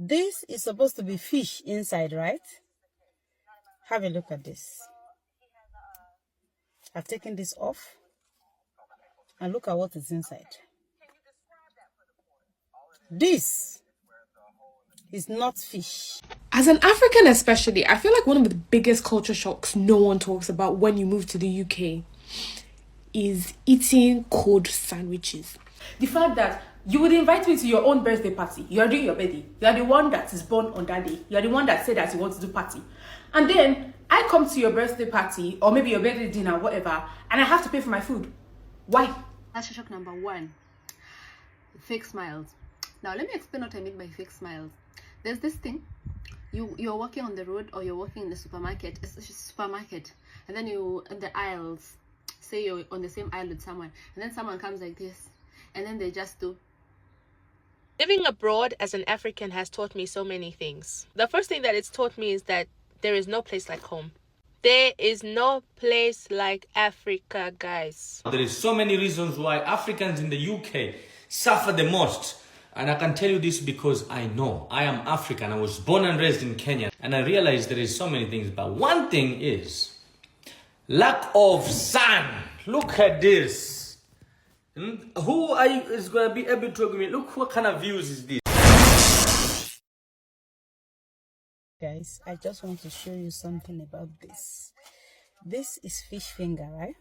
This is supposed to be fish inside, right? Have a look at this. I've taken this off. And look at what is inside. This is not fish. As an African especially, I feel like one of the biggest culture shocks no one talks about when you move to the UK is eating cold sandwiches. The fact that you would invite me to your own birthday party. You are doing your birthday. You are the one that is born on that day. You are the one that said that you want to do party. And then I come to your birthday party or maybe your birthday dinner, whatever, and I have to pay for my food. Why? That's shock number one. Fake smiles. Now let me explain what I mean by fake smiles. There's this thing. You're walking on the road or you're walking in the supermarket. It's a supermarket, and then you in the aisles. Say you're on the same aisle with someone, and then someone comes like this, and then they just do. Living abroad as an African has taught me so many things. The first thing that it's taught me is that there is no place like home. There is no place like Africa, guys. There is so many reasons why Africans in the UK suffer the most. And I can tell you this because I know. I am African. I was born and raised in Kenya. And I realize there is so many things. But one thing is lack of sun. Look at this. Who is going to be able to agree? Look what kind of views is this. Guys, I just want to show you something about this. This is fish finger, right?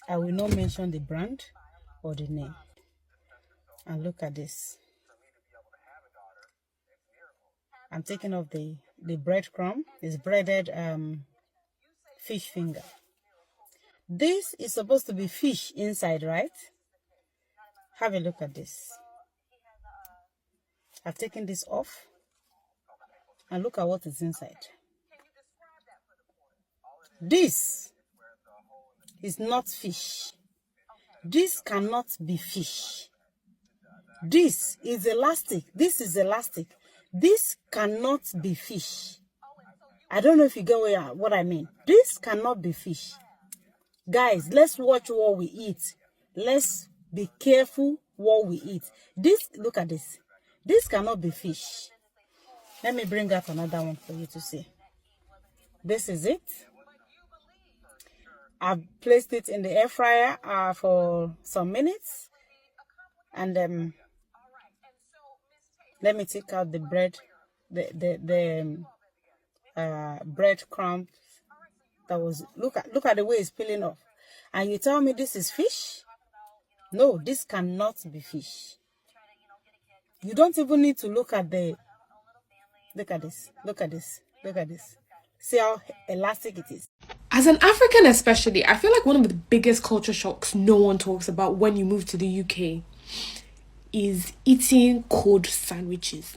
I will not mention the brand or the name. And look at this. I'm taking off the breadcrumb. It's breaded fish finger. This is supposed to be fish inside, right? Have a look at this. I've taken this off. And look at what is inside. This is not fish. This cannot be fish. This is elastic. This is elastic. This cannot be fish. I don't know if you get what I mean. This cannot be fish. Guys, let's watch what we eat. Let's be careful what we eat. This, look at this. This cannot be fish. Let me bring out another one for you to see. This is it. I've placed it in the air fryer for some minutes. And let me take out the bread, the breadcrumbs. That was look at the way it's peeling off. And you tell me this is fish? No, this cannot be fish. You don't even need to look at the. Look at this. Look at this. Look at this. See how elastic it is. As an African especially, I feel like one of the biggest culture shocks no one talks about when you move to the UK is eating cold sandwiches.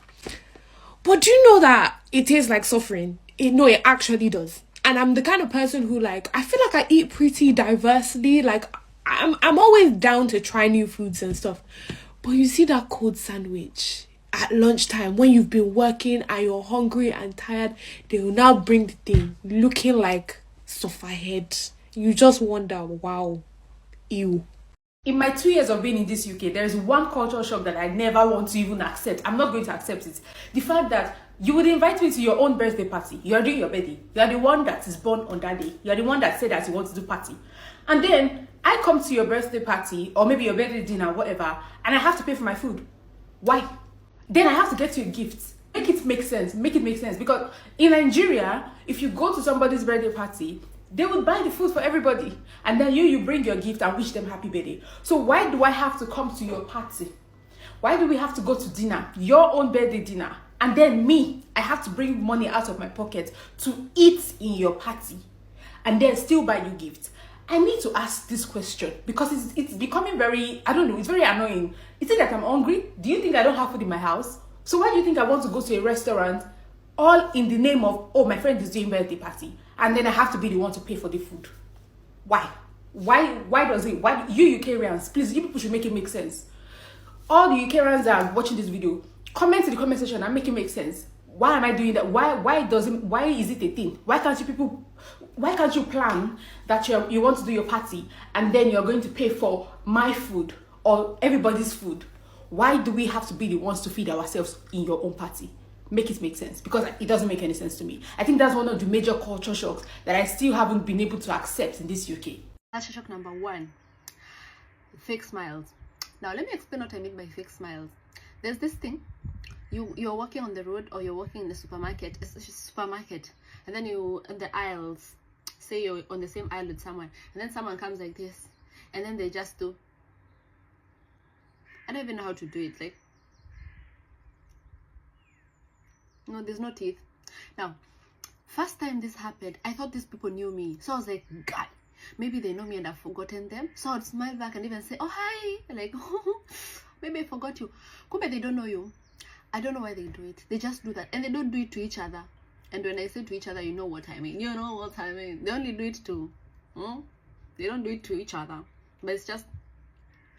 But do you know that it tastes like suffering? No, it actually does. And I'm the kind of person who I feel like I eat pretty diversely. I'm always down to try new foods and stuff. But you see that cold sandwich at lunchtime when you've been working and you're hungry and tired, they will now bring the thing looking like sofa head. You just wonder, wow, ew. In my 2 years of being in this UK, there is one cultural shock that I never want to even accept. I'm not going to accept it. The fact that you would invite me to your own birthday party. You are doing your birthday. You are the one that is born on that day. You are the one that said that you want to do party. And then I come to your birthday party or maybe your birthday dinner, whatever, and I have to pay for my food. Why? Then I have to get you a gift. Make it make sense. Make it make sense. Because in Nigeria, if you go to somebody's birthday party, they would buy the food for everybody. And then you bring your gift and wish them happy birthday. So why do I have to come to your party? Why do we have to go to dinner, your own birthday dinner? And then me, I have to bring money out of my pocket to eat in your party. And then still buy you gifts. I need to ask this question because it's becoming very, I don't know, it's very annoying. Is it that I'm hungry? Do you think I don't have food in my house? So why do you think I want to go to a restaurant all in the name of, oh, my friend is doing birthday party, and then I have to be the one to pay for the food? Why? Why does it? Why you UKrians, please, you people should make it make sense. All the UKrians that are watching this video, comment in the comment section and make it make sense. Why am I doing that? Why is it a thing? Why can't you plan that you want to do your party and then you're going to pay for my food or everybody's food? why do we have to be the ones to feed ourselves in your own party? Make it make sense, because it doesn't make any sense to me. I think that's one of the major culture shocks that I still haven't been able to accept in this UK. Culture shock number 1, fake smiles. Now let me explain what I mean by fake smiles. There's this thing, you're walking on the road or you're walking in the supermarket, and then you in the aisles, say you're on the same aisle with someone, and then someone comes like this, and then they just do, I don't even know how to do it, like, no, there's no teeth. Now, first time this happened, I thought these people knew me, so I was like, God, maybe they know me and I've forgotten them. So I'd smile back and even say, oh hi, like, maybe I forgot you. Kumbe they don't know you. I don't know why they do it. They just do that, and they don't do it to each other. And when I say to each other, you know what I mean. You know what I mean. They only do it to, they don't do it to each other. But it's just,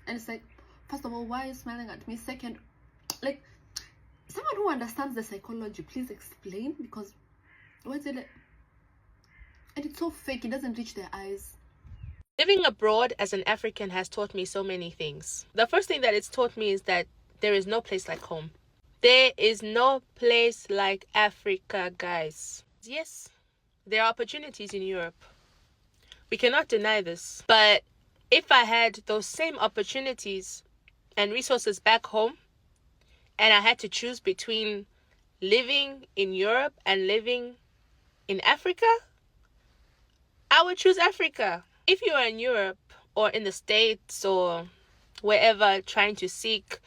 and it's like, first of all, why are you smiling at me? Second, like, someone who understands the psychology, please explain, because what's it? And it's so fake, it doesn't reach their eyes. Living abroad as an African has taught me so many things. The first thing that it's taught me is that there is no place like home. There is no place like Africa, guys. Yes, there are opportunities in Europe. We cannot deny this. But if I had those same opportunities and resources back home, and I had to choose between living in Europe and living in Africa, I would choose Africa. If you are in Europe or in the States or wherever trying to seek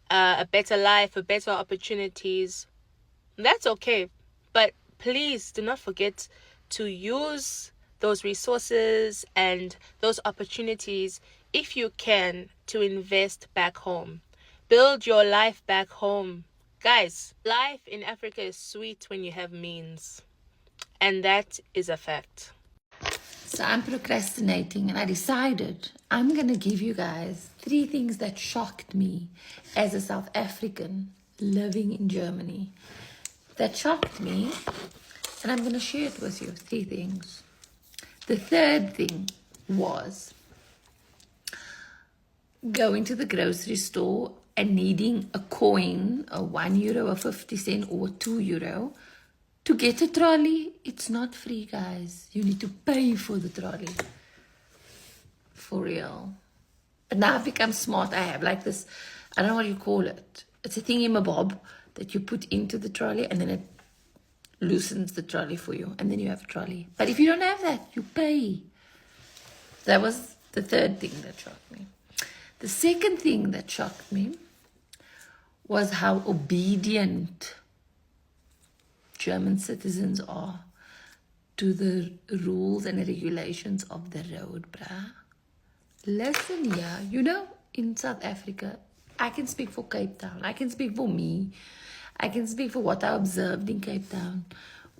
a better life, a better opportunities, that's okay. But please do not forget to use those resources and those opportunities, if you can, to invest back home. Build your life back home. Guys, life in Africa is sweet when you have means. And that is a fact. So I'm procrastinating, and I decided I'm going to give you guys 3 things that shocked me as a South African living in Germany. That shocked me, and I'm going to share it with you. 3 things. The third thing was going to the grocery store and needing a coin, a €1, a 50 cent, or €2 to get a trolley. It's not free, guys. You need to pay for the trolley. For real. But now I've become smart. I have like this, I don't know what you call it. It's a thingy-mabob that you put into the trolley, and then it loosens the trolley for you, and then you have a trolley. But if you don't have that, you pay. That was the third thing that shocked me. The second thing that shocked me was how obedient German citizens are to the rules and regulations of the road, bruh. Listen here, you know, in South Africa, I can speak for Cape Town. I can speak for me. I can speak for what I observed in Cape Town.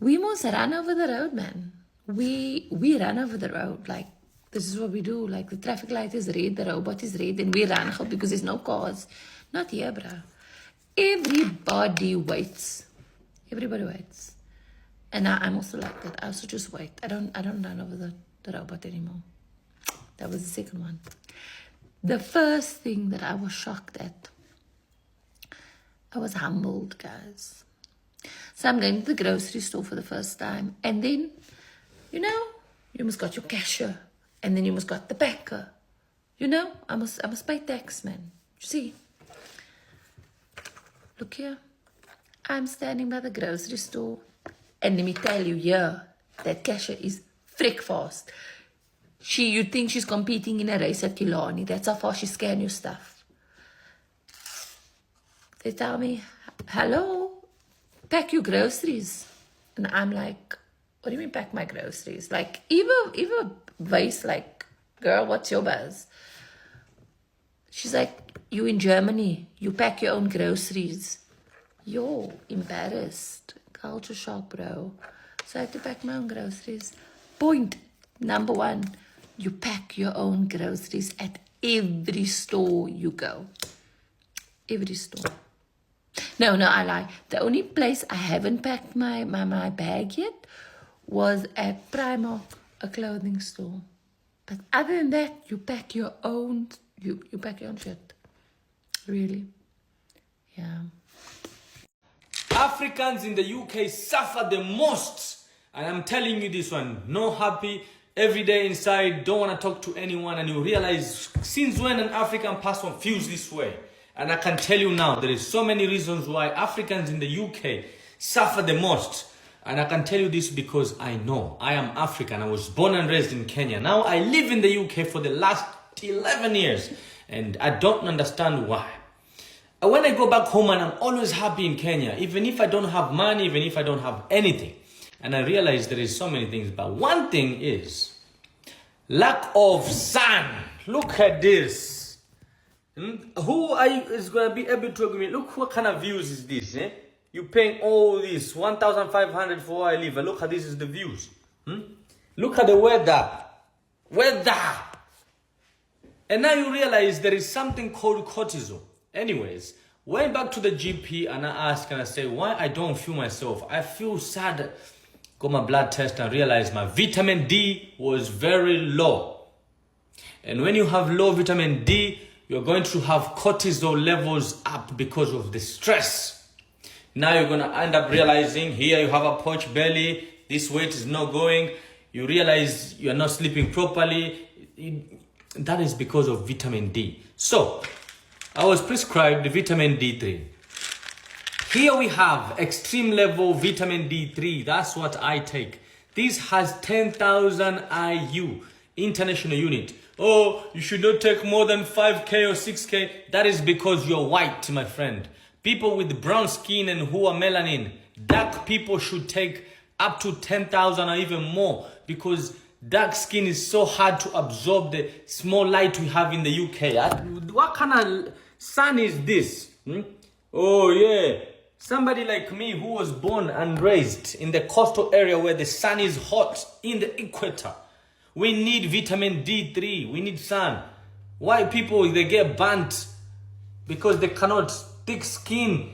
We must run over the road, man. We run over the road. Like, this is what we do. Like, the traffic light is red, the robot is red, and we run because there's no cars. Not here, bruh. Everybody waits. Everybody waits. And I'm also like that. I also just wait. I don't run over the robot anymore. That was the second one. The first thing that I was shocked at, I was humbled, guys. So I'm going to the grocery store for the first time. And then, you know, you must got your cashier. And then you must got the packer. You know, I must pay tax, man. You see? Look here. I'm standing by the grocery store. And let me tell you, yeah, that cashier is frick fast. You'd think she's competing in a race at Killarney. That's how fast she scans your stuff. They tell me, hello, pack your groceries. And I'm like, what do you mean pack my groceries? Like, even Vice, like, girl, what's your buzz? She's like, you in Germany, you pack your own groceries. Yo, embarrassed. Culture shock, bro. So I have to pack my own groceries. Point number 1, you pack your own groceries at every store you go. Every store. No, I lie. The only place I haven't packed my bag yet was at Primark, a clothing store. But other than that, you pack your own, you pack your own shit. Really. Yeah. Africans in the UK suffer the most. And I'm telling you this one, no happy, every day inside, don't want to talk to anyone. And you realize, since when an African person feels this way? And I can tell you now, there is so many reasons why Africans in the UK suffer the most. And I can tell you this because I know. I am African. I was born and raised in Kenya. Now I live in the UK for the last 11 years. And I don't understand why. When I go back home and I'm always happy in Kenya, even if I don't have money, even if I don't have anything. And I realize there is so many things, but one thing is lack of sun. Look at this. Who is going to be able to give me? Look what kind of views is this? You paying all this 1,500 for where I live. And look at this is the views. Look at the weather. And now you realize there is something called cortisol. Anyways, went back to the GP and I asked and I say, why I don't feel myself? I feel sad. Got my blood test and realized my vitamin D was very low. And when you have low vitamin D, you're going to have cortisol levels up because of the stress. Now you're going to end up realizing here you have a porch belly, this weight is not going, you realize you're not sleeping properly. That is because of vitamin D. So, I was prescribed the vitamin D3. Here we have extreme level vitamin D3. That's what I take. This has 10,000 IU, international unit. Oh, you should not take more than 5K or 6K. That is because you're white, my friend. People with brown skin and who are melanin, dark people should take up to 10,000 or even more because dark skin is so hard to absorb the small light we have in the UK. What kind of sun is this? Oh yeah, somebody like me who was born and raised in the coastal area where the sun is hot in the equator. We need vitamin D3, we need sun. Why people, they get burnt? Because they cannot thick skin,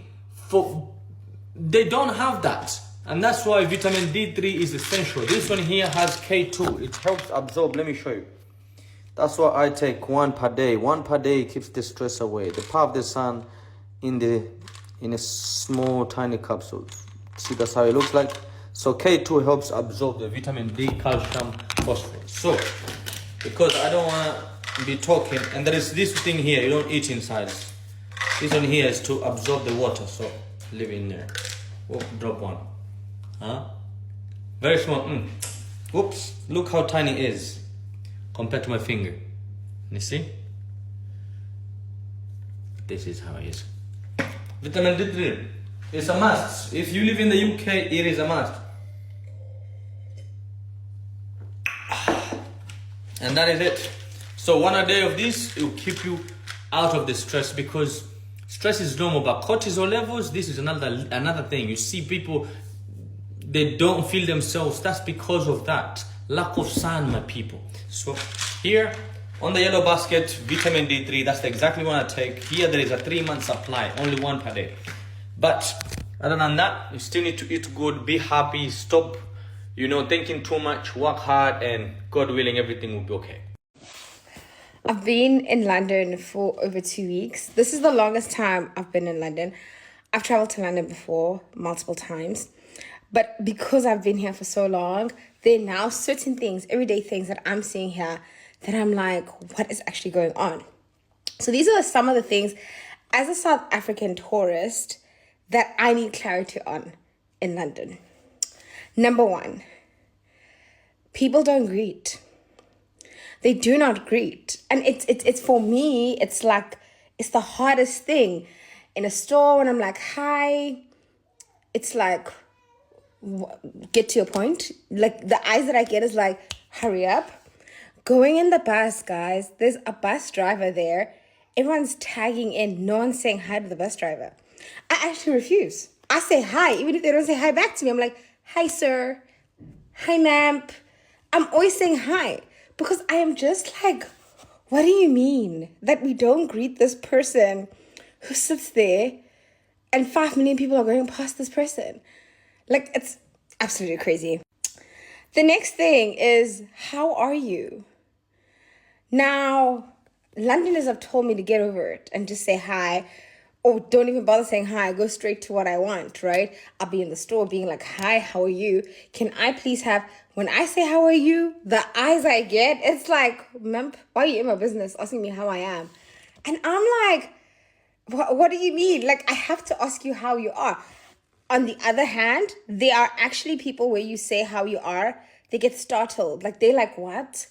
they don't have that. And that's why vitamin D3 is essential. This one here has K2, it helps absorb, let me show you. That's why I take one per day. One per day keeps the stress away. The power of the sun in a small tiny capsule. See, that's how it looks like. So K2 helps absorb the vitamin D, calcium, phosphorus. So, because I don't want to be talking, and there is this thing here, you don't eat inside. This one here is to absorb the water, so leave it in there. Whoop, drop one. Very small. Oops, look how tiny it is compared to my finger. You see? This is how it is. Vitamin D3 is a must. If you live in the UK, it is a must. And that is it. So one a day of this, it will keep you out of the stress because stress is normal, but cortisol levels, this is another thing. You see people, they don't feel themselves. That's because of that. Lack of sun, my people. So here on the yellow basket, vitamin D3, that's exactly what I take. Here there is a 3-month supply, only one per day. But other than that, you still need to eat good, be happy, stop, thinking too much, work hard, and God willing, everything will be okay. I've been in London for over 2 weeks. This is the longest time I've been in London. I've traveled to London before, multiple times. But because I've been here for so long, there are now certain things, everyday things that I'm seeing here that I'm like, what is actually going on? So these are some of the things, as a South African tourist, that I need clarity on in London. Number 1, people don't greet. They do not greet. And it's for me, it's like, it's the hardest thing. In a store, when I'm like, hi, it's like, get to your point. Like, the eyes that I get is like, hurry up. Going in the bus, guys, there's a bus driver there. Everyone's tagging in. No one's saying hi to the bus driver. I actually refuse. I say hi, even if they don't say hi back to me. I'm like, hi, sir. Hi, ma'am. I'm always saying hi because I am just like, what do you mean that we don't greet this person who sits there and 5 million people are going past this person? Like, it's absolutely crazy. The next thing is, how are you? Now, Londoners have told me to get over it and just say hi. or don't even bother saying hi. I go straight to what I want, right? I'll be in the store being like, hi, how are you? Can I please have, when I say how are you, the eyes I get, it's like, why are you in my business asking me how I am? And I'm like, what do you mean? Like, I have to ask you how you are. On the other hand, there are actually people where you say how you are, they get startled. Like, they're like, what?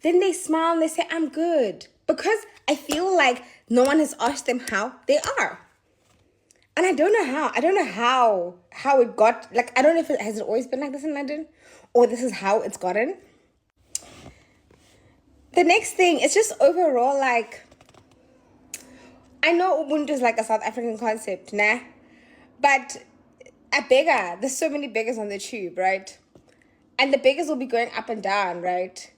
Then they smile and they say, I'm good. Because I feel like no one has asked them how they are. And I don't know how. I don't know how it got, like, I don't know if it has always been like this in London, or this is how it's gotten. The next thing, it's just overall, like, I know Ubuntu is like a South African concept, nah? But a beggar, there's so many beggars on the tube, right? And the beggars will be going up and down, right?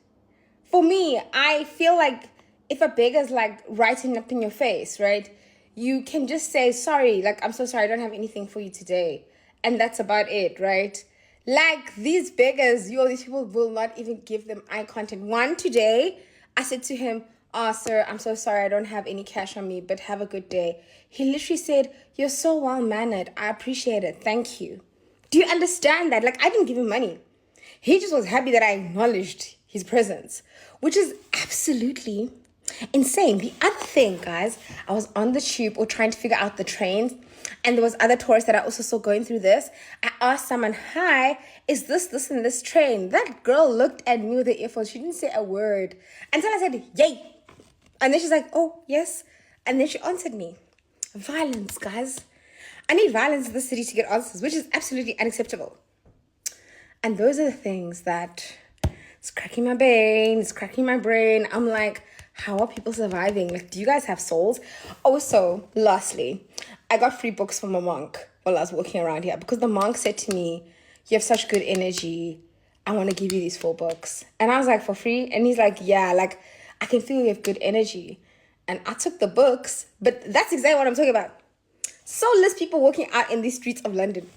For me, I feel like if a beggar's like writing up in your face, right? You can just say, sorry, like, I'm so sorry, I don't have anything for you today. And that's about it, right? Like, these beggars, all these people will not even give them eye contact. One today, I said to him, oh, sir, I'm so sorry, I don't have any cash on me, but have a good day. He literally said, you're so well-mannered. I appreciate it. Thank you. Do you understand that? Like, I didn't give him money. He just was happy that I acknowledged his presence, which is absolutely insane. The other thing, guys, I was on the tube or trying to figure out the trains, and there was other tourists that I also saw going through this. I asked someone, hi, is this and this train? That girl looked at me with the earphones. She didn't say a word until I said, yay. And then she's like, oh, yes. And then she answered me. Violence, guys. I need violence in the city to get answers, which is absolutely unacceptable. And those are the things that it's cracking my brain. I'm like, how are people surviving? Like, do you guys have souls? Also, lastly, I got free books from a monk while I was walking around here because the monk said to me, you have such good energy. I want to give you these 4 books. And I was like, for free? And he's like, yeah, like, I can feel you have good energy. And I took the books, but that's exactly what I'm talking about. Soulless people walking out in the streets of London.